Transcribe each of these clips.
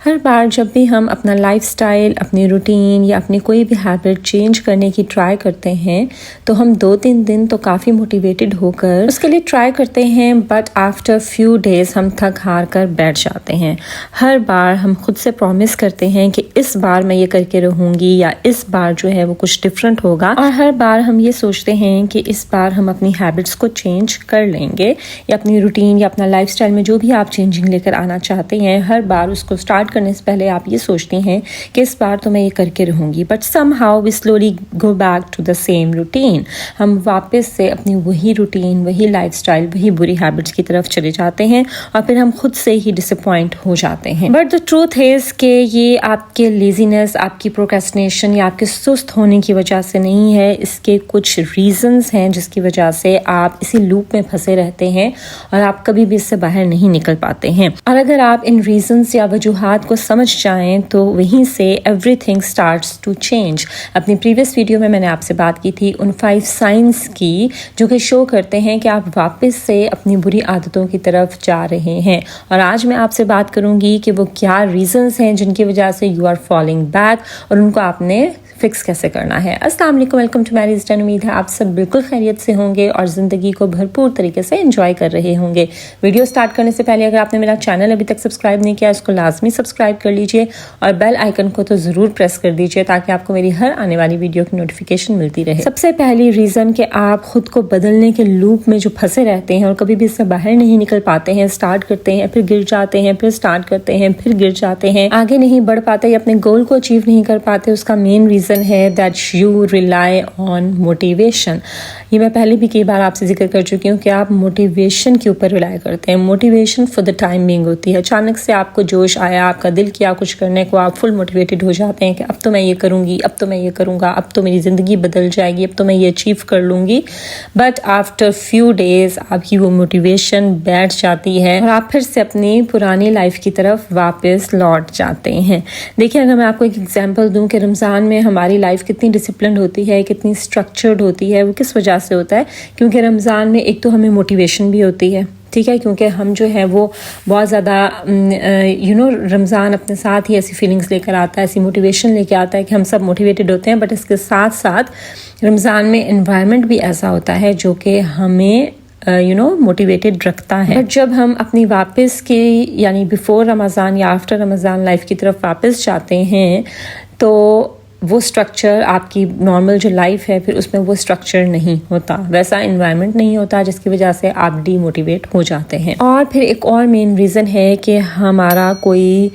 ہر بار جب بھی ہم اپنا لائف سٹائل، اپنی روٹین یا اپنی کوئی بھی ہیبٹ چینج کرنے کی ٹرائی کرتے ہیں تو ہم 2-3 دن تو کافی موٹیویٹڈ ہو کر اس کے لیے ٹرائی کرتے ہیں، بٹ آفٹر فیو ڈیز ہم تھک ہار کر بیٹھ جاتے ہیں۔ ہر بار ہم خود سے پرومس کرتے ہیں کہ اس بار میں یہ کر کے رہوں گی یا اس بار جو ہے وہ کچھ ڈفرینٹ ہوگا، اور ہر بار ہم یہ سوچتے ہیں کہ اس بار ہم اپنی ہیبٹس کو چینج کر لیں گے یا اپنی روٹین یا اپنا لائف سٹائل میں جو بھی آپ چینجنگ لے کر آنا چاہتے ہیں، ہر بار اس کو سٹارٹ کرنے سے پہلے آپ یہ سوچتی ہیں کہ اس بار تو میں یہ کر کے رہوں گی، but somehow we slowly go back to the same routine. ہم واپس سے اپنی وہی روٹین، وہی لائف سٹائل، وہی بری ہیبٹس کی طرف چلے جاتے ہیں اور پھر ہم خود سے ہی ڈس اپوائنٹ ہو جاتے ہیں۔ بٹ دا ٹروتھ از کہ یہ آپ کے لیزینس، آپ کی پروکریسٹینیشن یا آپ کے سست ہونے کی وجہ سے نہیں ہے، اس کے کچھ ریزنز ہیں جس کی وجہ سے آپ اسی لوپ میں پھنسے رہتے ہیں اور آپ کبھی بھی اس سے باہر نہیں نکل پاتے ہیں۔ اور اگر آپ ان ریزنز یا وجوہات کو سمجھ جائیں تو وہیں سے everything starts to change. اپنی پریویس ویڈیو میں نے آپ سے بات کی تھی ان 5 سائنس کی جو کہ شو کرتے ہیں کہ آپ واپس سے اپنی بری عادتوں کی طرف جا رہے ہیں، اور آج میں آپ سے بات کروں گی کہ وہ کیا ریزنز ہیں جن کی وجہ سے یو آر فالنگ بیک اور ان کو آپ نے فکس کیسے کرنا ہے۔ السلام علیکم، ویلکم ٹو میری اسٹن۔ امید ہے آپ سب بالکل خیریت سے ہوں گے اور زندگی کو بھرپور طریقے سے انجوائے کر رہے ہوں گے۔ ویڈیو سٹارٹ کرنے سے پہلے اگر آپ نے میرا چینل ابھی تک سبسکرائب نہیں کیا، اس کو لازمی سبسکرائب کر لیجئے اور بیل آئیکن کو تو ضرور پریس کر دیجئے تاکہ آپ کو میری ہر آنے والی ویڈیو کی نوٹیفیکیشن ملتی رہے۔ سب سے پہلی ریزن کہ آپ خود کو بدلنے کے لوپ میں جو پھنسے رہتے ہیں اور کبھی بھی اس سے باہر نہیں نکل پاتے ہیں، سٹارٹ کرتے ہیں پھر گر جاتے ہیں، پھر سٹارٹ کرتے ہیں پھر گر جاتے ہیں، آگے نہیں بڑھ پاتے یا اپنے گول کو اچیو نہیں کر پاتے، اس کا مین ریزن ہے that you rely on motivation. یہ میں پہلے بھی کئی بار آپ سے ذکر کر چکی ہوں کہ آپ موٹیویشن کے اوپر ریلائی کرتے ہیں۔ Motivation for the time being ہوتی ہے، اچانک سے آپ کو جوش آیا، آپ کا دل کیا کچھ کرنے کو، آپ فل موٹیویٹڈ ہو جاتے ہیں کہ اب تو میں یہ کروں گی، اب تو میں یہ کروں گا، اب تو میری زندگی بدل جائے گی، اب تو میں یہ اچیو کر لوں گی۔ بٹ آفٹر فیو ڈیز آپ کی وہ موٹیویشن بیٹھ جاتی ہے اور آپ پھر سے اپنی پرانی لائف کی طرف واپس لوٹ جاتے ہیں۔ دیکھیں، اگر میں آپ کو ایک ایگزامپل دوں کہ رمضان میں ہماری لائف کتنی ڈسپلنڈ ہوتی ہے، کتنی اسٹرکچرڈ ہوتی ہے، وہ کس وجہ سے ہوتا ہے؟ کیونکہ رمضان میں ایک تو ہمیں موٹیویشن بھی ہوتی ہے، ٹھیک ہے، کیونکہ ہم جو ہے وہ بہت زیادہ رمضان اپنے ساتھ ہی ایسی فیلنگز لے کر آتا ہے، ایسی موٹیویشن لے کے آتا ہے کہ ہم سب موٹیویٹڈ ہوتے ہیں، بٹ اس کے ساتھ ساتھ رمضان میں انوائرمنٹ بھی ایسا ہوتا ہے جو کہ ہمیں موٹیویٹڈ رکھتا ہے۔ بٹ جب ہم اپنی واپس کی یعنی بیفور رمضان یا آفٹر رمضان لائف کی طرف واپس جاتے ہیں تو وہ سٹرکچر آپ کی نارمل جو لائف ہے پھر اس میں وہ سٹرکچر نہیں ہوتا، ویسا انوائرمنٹ نہیں ہوتا، جس کی وجہ سے آپ ڈی موٹیویٹ ہو جاتے ہیں۔ اور پھر ایک اور مین ریزن ہے کہ ہمارا کوئی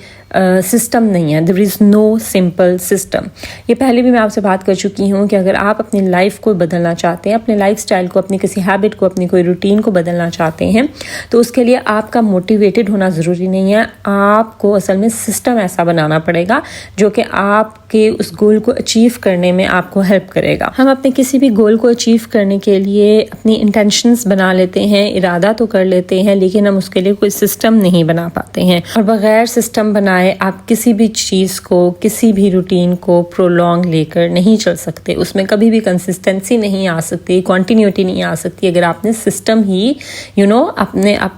سسٹم نہیں ہے، دیر از نو سمپل سسٹم۔ یہ پہلے بھی میں آپ سے بات کر چکی ہوں کہ اگر آپ اپنی لائف کو بدلنا چاہتے ہیں، اپنے لائف سٹائل کو، اپنی کسی ہیبٹ کو، اپنی کوئی روٹین کو بدلنا چاہتے ہیں تو اس کے لیے آپ کا موٹیویٹڈ ہونا ضروری نہیں ہے، آپ کو اصل میں سسٹم ایسا بنانا پڑے گا جو کہ آپ کے اس گول کو اچیو کرنے میں آپ کو ہیلپ کرے گا۔ ہم اپنے کسی بھی گول کو اچیو کرنے کے لیے اپنی انٹینشنز بنا لیتے ہیں، ارادہ تو کر لیتے ہیں، لیکن ہم اس کے لیے کوئی سسٹم نہیں بنا پاتے ہیں، اور بغیر سسٹم بنائے آپ کسی بھی چیز کو، کسی بھی روٹین کو پرولونگ لے کر نہیں چل سکتے، اس میں کبھی بھی کنسسٹنسی نہیں آ سکتی، کنٹینیوٹی نہیں آ سکتی اگر آپ نے سسٹم ہی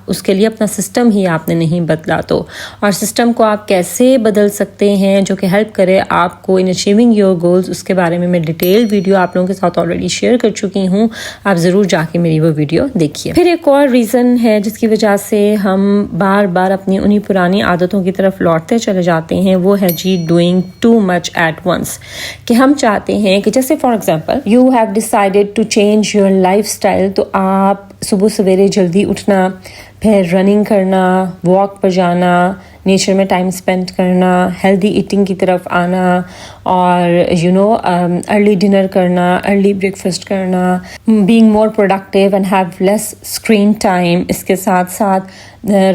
اس کے لیے اپنا سسٹم ہی آپ نے نہیں بدلا تو۔ اور سسٹم کو آپ کیسے بدل سکتے ہیں جو کہ ہیلپ کرے آپ کو ان اچیونگ یور گولز، اس کے بارے میں ڈیٹیل ویڈیو آپ لوگوں کے ساتھ آلریڈی شیئر کر چکی ہوں، آپ ضرور جا کے میری وہ ویڈیو دیکھیے۔ پھر ایک اور ریزن ہے جس کی وجہ سے ہم بار بار اپنی انہی پرانی عادتوں کی طرف لوٹتے چلے جاتے ہیں، وہ ہے doing too much at once, کہ ہم چاہتے ہیں کہ جیسے for example you have decided to change your lifestyle, تو آپ صبح سویرے جلدی اٹھنا، پھر رننگ کرنا، واک پر جانا، نیچر میں ٹائم اسپینڈ کرنا، ہیلدی ایٹنگ کی طرف آنا، اور ارلی ڈنر کرنا، ارلی بریکفاسٹ کرنا، being more productive and have less screen time, اس کے ساتھ ساتھ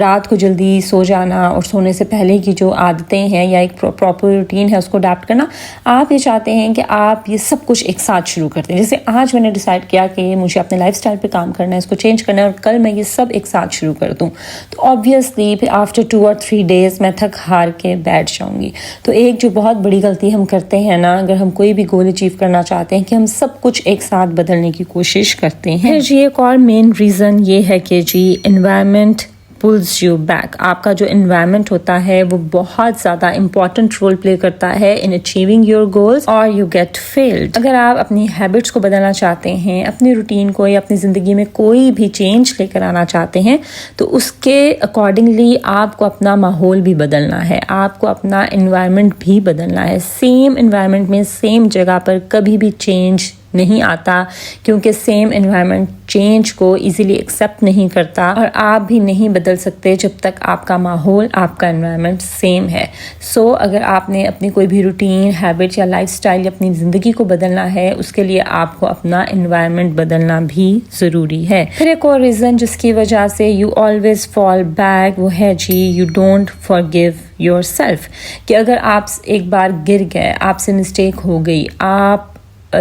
رات کو جلدی سو جانا اور سونے سے پہلے کی جو عادتیں ہیں یا ایک پراپر روٹین ہے اس کو اڈاپٹ کرنا۔ آپ یہ چاہتے ہیں کہ آپ یہ سب کچھ ایک ساتھ شروع کرتے ہیں، جیسے آج میں نے ڈیسائیڈ کیا کہ مجھے اپنے لائف سٹائل پہ کام کرنا ہے، اس کو چینج کرنا ہے، اور کل میں یہ سب ایک ساتھ شروع کر دوں، تو آبویسلی پھر آفٹر 2 اور 3 ڈیز میں تھک ہار کے بیٹھ جاؤں گی۔ تو ایک جو بہت بڑی غلطی ہم کرتے ہیں نا، اگر ہم کوئی بھی گول اچیو کرنا چاہتے ہیں، کہ ہم سب کچھ ایک ساتھ بدلنے کی کوشش کرتے ہیں۔ پھر ایک اور مین ریزن یہ ہے کہ انوائرمنٹ pulls you back. آپ کا جو environment ہوتا ہے وہ بہت زیادہ important role play کرتا ہے in achieving your goals or you get failed. اگر آپ اپنی habits کو بدلنا چاہتے ہیں, اپنی روٹین کو یا اپنی زندگی میں کوئی بھی چینج لے کر آنا چاہتے ہیں, تو اس کے اکارڈنگلی آپ کو اپنا ماحول بھی بدلنا ہے, آپ کو اپنا انوائرمنٹ بھی بدلنا ہے. سیم انوائرمنٹ میں سیم جگہ پر کبھی بھی چینج نہیں آتا, کیونکہ سیم انوائرمنٹ چینج کو ایزیلی ایکسیپٹ نہیں کرتا, اور آپ بھی نہیں بدل سکتے جب تک آپ کا ماحول, آپ کا انوائرمنٹ سیم ہے. سو اگر آپ نے اپنی کوئی بھی روٹین, ہیبٹ یا لائف سٹائل یا اپنی زندگی کو بدلنا ہے, اس کے لیے آپ کو اپنا انوائرمنٹ بدلنا بھی ضروری ہے. پھر ایک اور ریزن جس کی وجہ سے یو آلویز فال بیک, وہ ہے جی you don't forgive yourself. کہ اگر آپ ایک بار گر گئے, آپ سے مسٹیک ہو گئی, آپ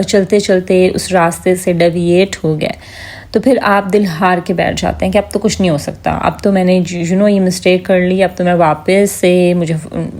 چلتے چلتے اس راستے سے ڈیویٹ ہو گئے, تو پھر آپ دل ہار کے بیٹھ جاتے ہیں کہ اب تو کچھ نہیں ہو سکتا, اب تو میں نے یہ مسٹیک کر لی, اب تو میں واپس سے مجھے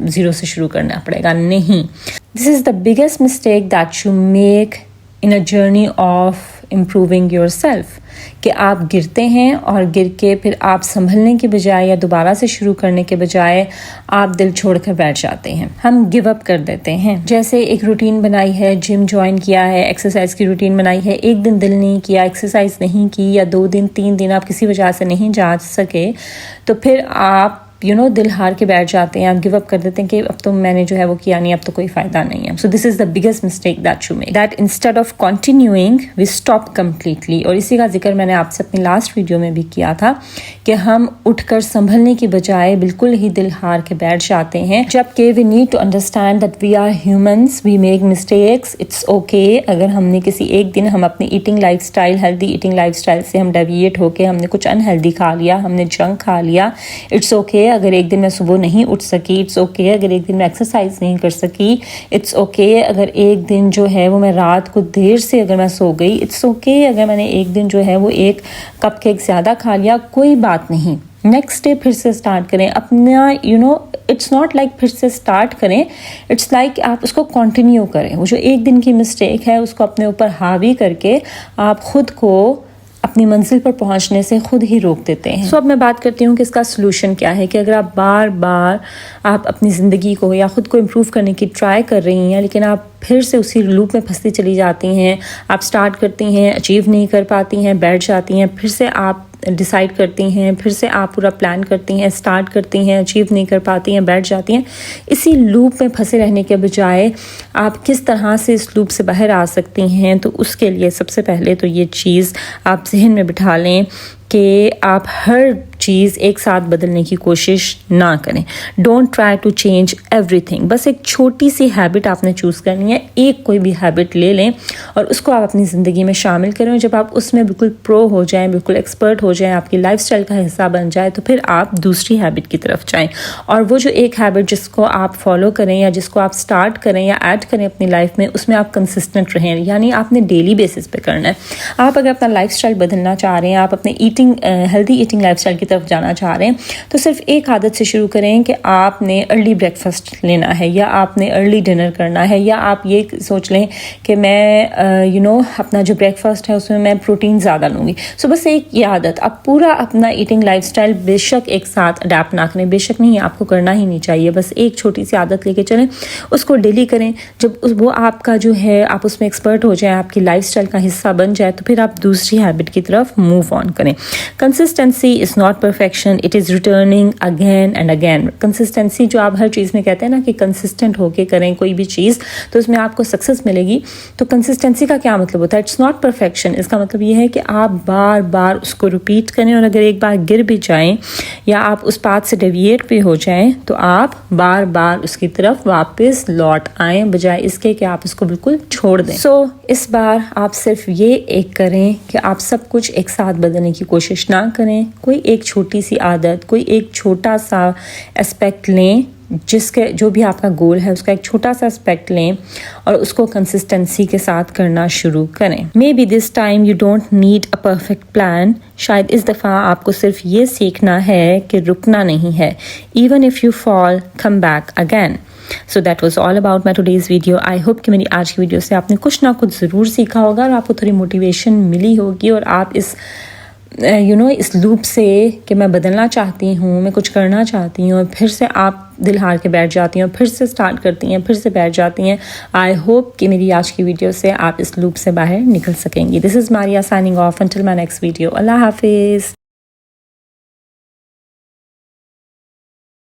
زیرو سے شروع کرنا پڑے گا. نہیں, this is the biggest mistake that you make in a journey of improving yourself. کہ آپ گرتے ہیں اور گر کے پھر آپ سنبھلنے کے بجائے یا دوبارہ سے شروع کرنے کے بجائے آپ دل چھوڑ کر بیٹھ جاتے ہیں, ہم گیو اپ کر دیتے ہیں. جیسے ایک روٹین بنائی ہے, جم جوائن کیا ہے, ایکسرسائز کی روٹین بنائی ہے, ایک دن دل نہیں کیا, ایکسرسائز نہیں کی, یا 2 دن 3 دن آپ کسی وجہ سے نہیں جا سکے, تو پھر آپ دل ہار کے بیٹھ جاتے ہیں, آپ گیو اپ کر دیتے ہیں کہ اب تو میں نے جو ہے وہ کیا نہیں, اب تو کوئی فائدہ نہیں ہے. So this is the biggest mistake that you make, that instead of continuing we stop completely. اور اسی کا ذکر میں نے آپ سے اپنی لاسٹ ویڈیو میں بھی کیا تھا کہ ہم اٹھ کر سنبھلنے کی بجائے بالکل ہی دل ہار کے بیٹھ جاتے ہیں, جبکہ we need to understand that we are humans, we make mistakes, it's okay. اگر ہم نے کسی ایک دن ہم اپنی eating lifestyle, healthy eating lifestyle سے ہم ڈیویٹ ہو کے ہم نے کچھ انہیلدی کھا لیا, ہم نے جنک کھا لیا, اٹس اوکے. اگر ایک دن میں صبح نہیں اٹھ سکی, اٹس اوکے. اگر ایک دن میں ایکسرسائز نہیں کر سکی, اٹس اوکے. اگر ایک دن جو ہے وہ میں رات کو دیر سے اگر میں سو گئی, اٹس اوکے. اگر میں نے ایک دن جو ہے وہ ایک کپ کیک زیادہ کھا لیا, کوئی بات نہیں. نیکسٹ ڈے پھر سے اسٹارٹ کریں اپنا, اٹس ناٹ لائک پھر سے اسٹارٹ کریں, اٹس لائک آپ اس کو کنٹینیو کریں. وہ جو ایک دن کی مسٹیک ہے اس کو اپنے اوپر حاوی کر کے آپ خود کو اپنی منزل پر پہنچنے سے خود ہی روک دیتے ہیں. سو اب میں بات کرتی ہوں کہ اس کا سلوشن کیا ہے. کہ اگر آپ بار بار آپ اپنی زندگی کو یا خود کو امپروو کرنے کی ٹرائی کر رہی ہیں, لیکن آپ پھر سے اسی لوپ میں پھنستی چلی جاتی ہیں, آپ سٹارٹ کرتی ہیں, اچیو نہیں کر پاتی ہیں, بیٹھ جاتی ہیں, پھر سے آپ ڈیسائیڈ کرتی ہیں, پھر سے آپ پورا پلان کرتی ہیں, سٹارٹ کرتی ہیں, اچیو نہیں کر پاتی ہیں, بیٹھ جاتی ہیں. اسی لوپ میں پھنسے رہنے کے بجائے آپ کس طرح سے اس لوپ سے باہر آ سکتی ہیں, تو اس کے لیے سب سے پہلے تو یہ چیز آپ ذہن میں بٹھا لیں کہ آپ ہر چیز ایک ساتھ بدلنے کی کوشش نہ کریں. Don't try to change everything. بس ایک چھوٹی سی ہیبٹ آپ نے چوز کرنی ہے, ایک کوئی بھی ہیبٹ لے لیں اور اس کو آپ اپنی زندگی میں شامل کریں. جب آپ اس میں بالکل پرو ہو جائیں, بالکل ایکسپرٹ ہو جائیں, آپ کی لائف سٹائل کا حصہ بن جائے, تو پھر آپ دوسری ہیبٹ کی طرف جائیں. اور وہ جو ایک ہیبٹ جس کو آپ فالو کریں یا جس کو آپ سٹارٹ کریں یا ایڈ کریں اپنی لائف میں, اس میں آپ کنسسٹنٹ رہیں. یعنی آپ نے ڈیلی بیسس پہ کرنا ہے. آپ اگر اپنا لائف سٹائل بدلنا چاہ رہے ہیں, آپ اپنے ہیلدی ایٹنگ لائف سٹائل کی طرف جانا چاہ رہے ہیں, تو صرف ایک عادت سے شروع کریں کہ آپ نے ارلی بریک فاسٹ لینا ہے, یا آپ نے ارلی ڈنر کرنا ہے, یا آپ یہ سوچ لیں کہ میں اپنا جو بریک فاسٹ ہے اس میں پروٹین زیادہ لوں گی. سو بس ایک یہ عادت. آپ پورا اپنا ایٹنگ لائف سٹائل بے شک ایک ساتھ اڈیپٹ نہ کریں, بے شک نہیں, آپ کو کرنا ہی نہیں چاہیے. بس ایک چھوٹی سی عادت لے کے چلیں, اس کو ڈیلی کریں. جب وہ آپ کا جو ہے آپ اس میں ایکسپرٹ ہو جائیں, آپ کی لائف سٹائل کا حصہ بن جائے, تو پھر آپ دوسری ہیبٹ کی طرف موو آن کریں. Consistency is not perfection, it is returning again and again. Consistency جو آپ ہر چیز میں کہتے ہیں نا کہ کنسسٹنٹ ہو کے کریں کوئی بھی چیز, تو اس میں آپ کو سکسیس ملے گی. تو کنسسٹنسی کا کیا مطلب ہوتا ہے؟ It's not perfection. اس کا مطلب یہ ہے کہ آپ بار بار اس کو ریپیٹ کریں, اور اگر ایک بار گر بھی جائیں یا آپ اس پاتھ سے ڈیویٹ بھی ہو جائیں, تو آپ بار بار اس کی طرف واپس لوٹ آئیں, بجائے اس کے کہ آپ اس کو بالکل چھوڑ دیں. سو اس بار آپ صرف یہ ایک کریں کہ آپ سب کچھ ایک ساتھ بدلنے کی کوشش نہ کریں. کوئی ایک چھوٹی سی عادت, کوئی ایک چھوٹا سا اسپیکٹ لیں, جس کے جو بھی آپ کا گول ہے اس کا ایک چھوٹا سا اسپیکٹ لیں اور اس کو کنسسٹنسی کے ساتھ کرنا شروع کریں. Maybe this time you don't need a perfect plan. شاید اس دفعہ آپ کو صرف یہ سیکھنا ہے کہ رکنا نہیں ہے. Even if you fall, come back again. So that was all about my today's video. I hope کہ میری آج کی ویڈیو سے آپ نے کچھ نہ کچھ ضرور سیکھا ہوگا اور آپ کو تھوڑی موٹیویشن ملی ہوگی, اور آپ اس اس لوپ سے کہ میں بدلنا چاہتی ہوں، میں کچھ کرنا چاہتی ہوں، اور پھر سے آپ دل ہار کے بیٹھ جاتی ہیں، پھر سے سٹارٹ کرتی ہیں، پھر سے بیٹھ جاتی ہیں. آئی ہوپ کہ میری آج کی ویڈیو سے آپ اس لوپ سے باہر نکل سکیں گی. This is Maria signing off until my next video. اللہ حافظ.